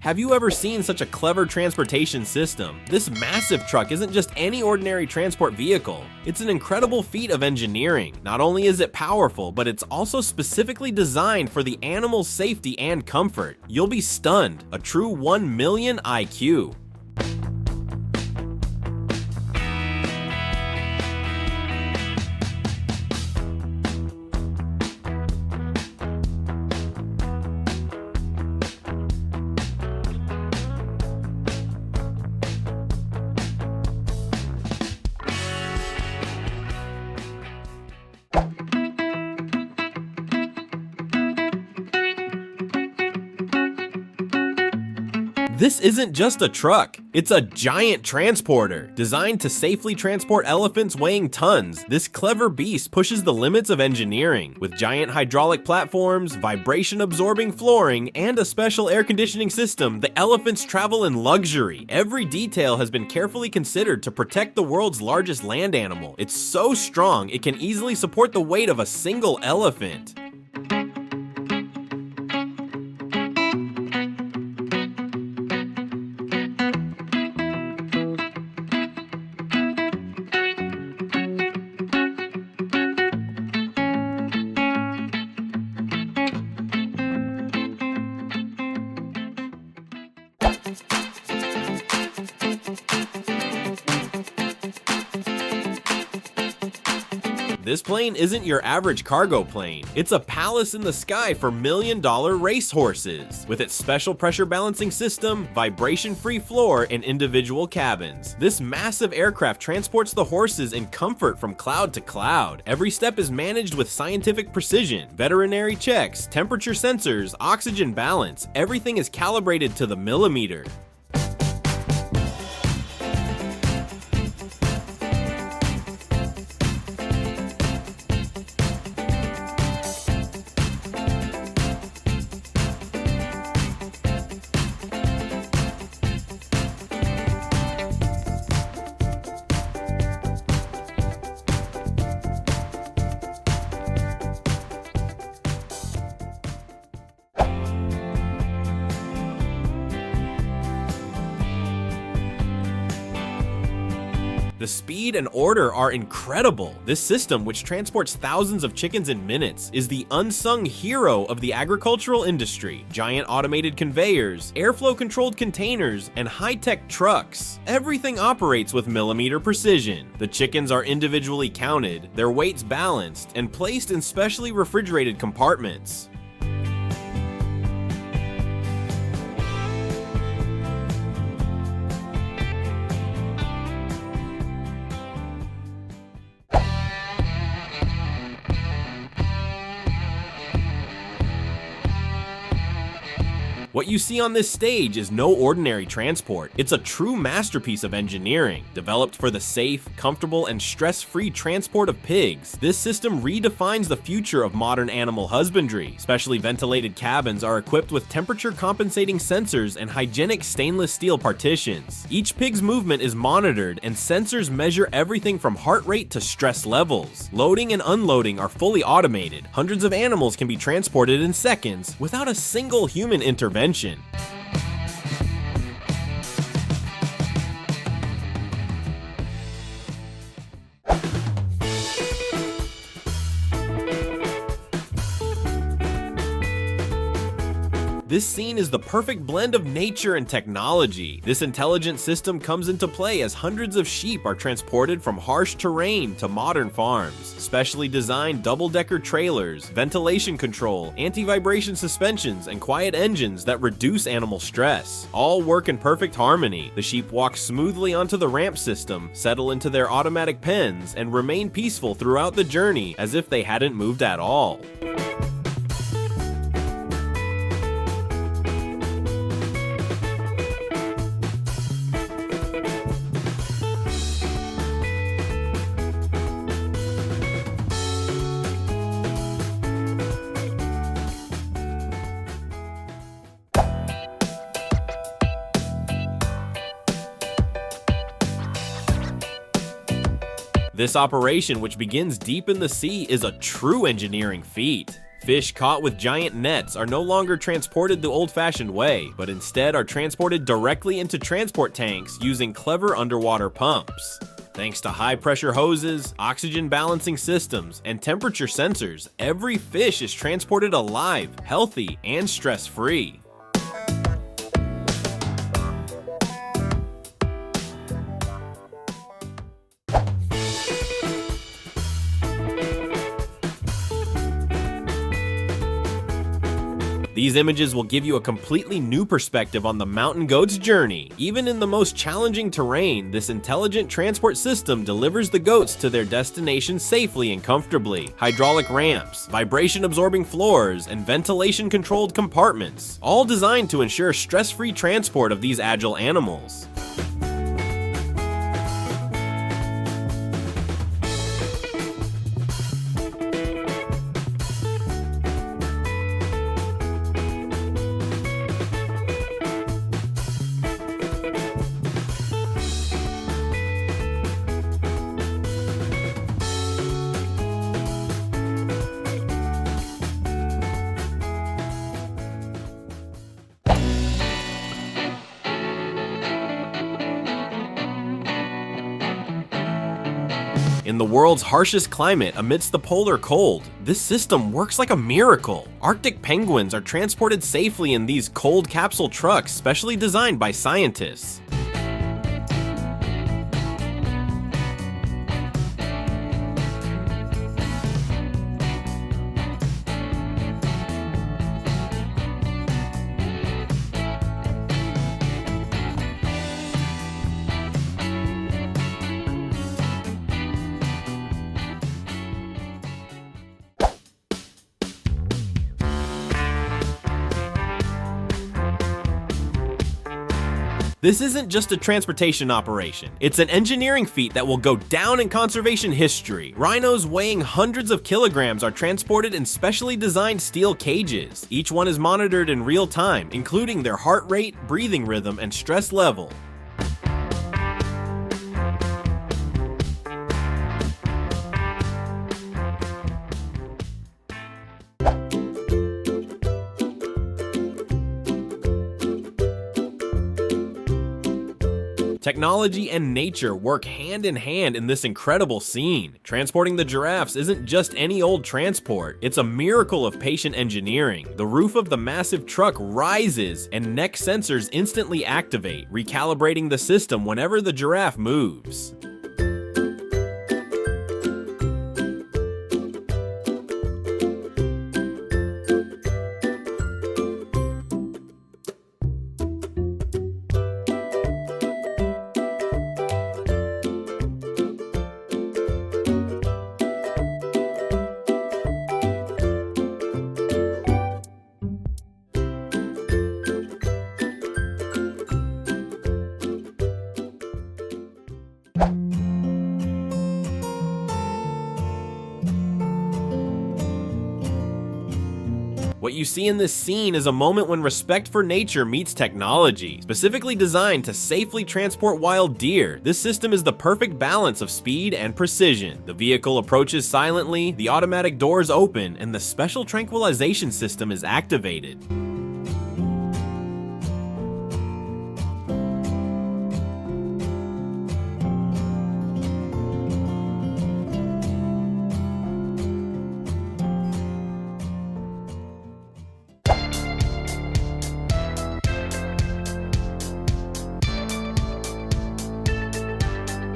Have you ever seen such a clever transportation system? This massive truck isn't just any ordinary transport vehicle. It's an incredible feat of engineering. Not only is it powerful, but it's also specifically designed for the animal's safety and comfort. You'll be stunned. A true 1 million IQ. This isn't just a truck, it's a giant transporter. Designed to safely transport elephants weighing tons, this clever beast pushes the limits of engineering. With giant hydraulic platforms, vibration-absorbing flooring, and a special air conditioning system, the elephants travel in luxury. Every detail has been carefully considered to protect the world's largest land animal. It's so strong, it can easily support the weight of a single elephant. This plane isn't your average cargo plane. It's a palace in the sky for million-dollar racehorses. With its special pressure balancing system, vibration-free floor, and individual cabins. This massive aircraft transports the horses in comfort from cloud to cloud. Every step is managed with scientific precision. Veterinary checks, temperature sensors, oxygen balance. Everything is calibrated to the millimeter. The speed and order are incredible. This system, which transports thousands of chickens in minutes, is the unsung hero of the agricultural industry. Giant automated conveyors, airflow-controlled containers, and high-tech trucks. Everything operates with millimeter precision. The chickens are individually counted, their weights balanced, and placed in specially refrigerated compartments. What you see on this stage is no ordinary transport. It's a true masterpiece of engineering. Developed for the safe, comfortable, and stress-free transport of pigs, this system redefines the future of modern animal husbandry. Specially ventilated cabins are equipped with temperature-compensating sensors and hygienic stainless steel partitions. Each pig's movement is monitored, and sensors measure everything from heart rate to stress levels. Loading and unloading are fully automated. Hundreds of animals can be transported in seconds without a single human intervention. This scene is the perfect blend of nature and technology. This intelligent system comes into play as hundreds of sheep are transported from harsh terrain to modern farms. Specially designed double-decker trailers, ventilation control, anti-vibration suspensions, and quiet engines that reduce animal stress. All work in perfect harmony. The sheep walk smoothly onto the ramp system, settle into their automatic pens, and remain peaceful throughout the journey as if they hadn't moved at all. This operation, which begins deep in the sea, is a true engineering feat. Fish caught with giant nets are no longer transported the old-fashioned way, but instead are transported directly into transport tanks using clever underwater pumps. Thanks to high-pressure hoses, oxygen balancing systems, and temperature sensors, every fish is transported alive, healthy, and stress-free. These images will give you a completely new perspective on the mountain goat's journey. Even in the most challenging terrain, this intelligent transport system delivers the goats to their destination safely and comfortably. Hydraulic ramps, vibration-absorbing floors, and ventilation-controlled compartments, all designed to ensure stress-free transport of these agile animals. In the world's harshest climate amidst the polar cold, this system works like a miracle. Arctic penguins are transported safely in these cold capsule trucks specially designed by scientists. This isn't just a transportation operation, it's an engineering feat that will go down in conservation history. Rhinos weighing hundreds of kilograms are transported in specially designed steel cages. Each one is monitored in real time, including their heart rate, breathing rhythm, and stress level. Technology and nature work hand in hand in this incredible scene. Transporting the giraffes isn't just any old transport, it's a miracle of patient engineering. The roof of the massive truck rises and neck sensors instantly activate, recalibrating the system whenever the giraffe moves. What you see in this scene is a moment when respect for nature meets technology, specifically designed to safely transport wild deer. This system is the perfect balance of speed and precision. The vehicle approaches silently, the automatic doors open, and the special tranquilization system is activated.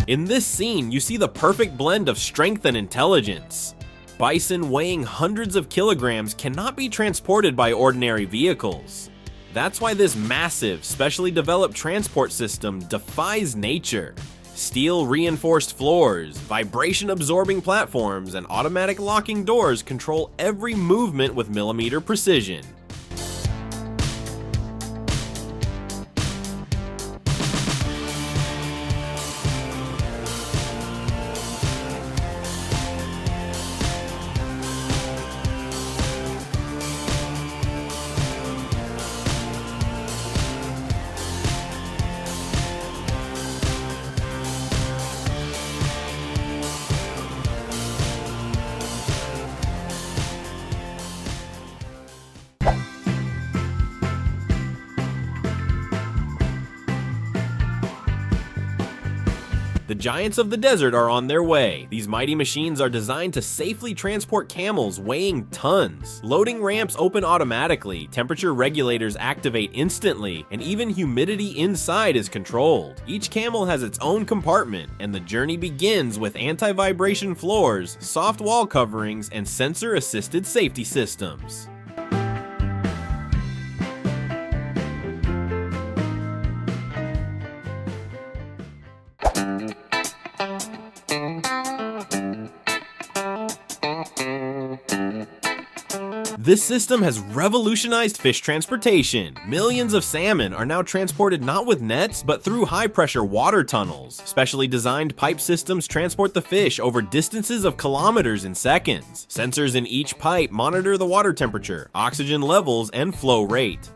In this scene, you see the perfect blend of strength and intelligence. Bison weighing hundreds of kilograms cannot be transported by ordinary vehicles. That's why this massive, specially developed transport system defies nature. Steel-reinforced floors, vibration-absorbing platforms, and automatic locking doors control every movement with millimeter precision. giants of the desert are on their way. These mighty machines are designed to safely transport camels weighing tons. Loading ramps open automatically, temperature regulators activate instantly, and even humidity inside is controlled. Each camel has its own compartment, and the journey begins with anti-vibration floors, soft wall coverings, and sensor-assisted safety systems. This system has revolutionized fish transportation. Millions of salmon are now transported not with nets, but through high-pressure water tunnels. Specially designed pipe systems transport the fish over distances of kilometers in seconds. Sensors in each pipe monitor the water temperature, oxygen levels, and flow rate.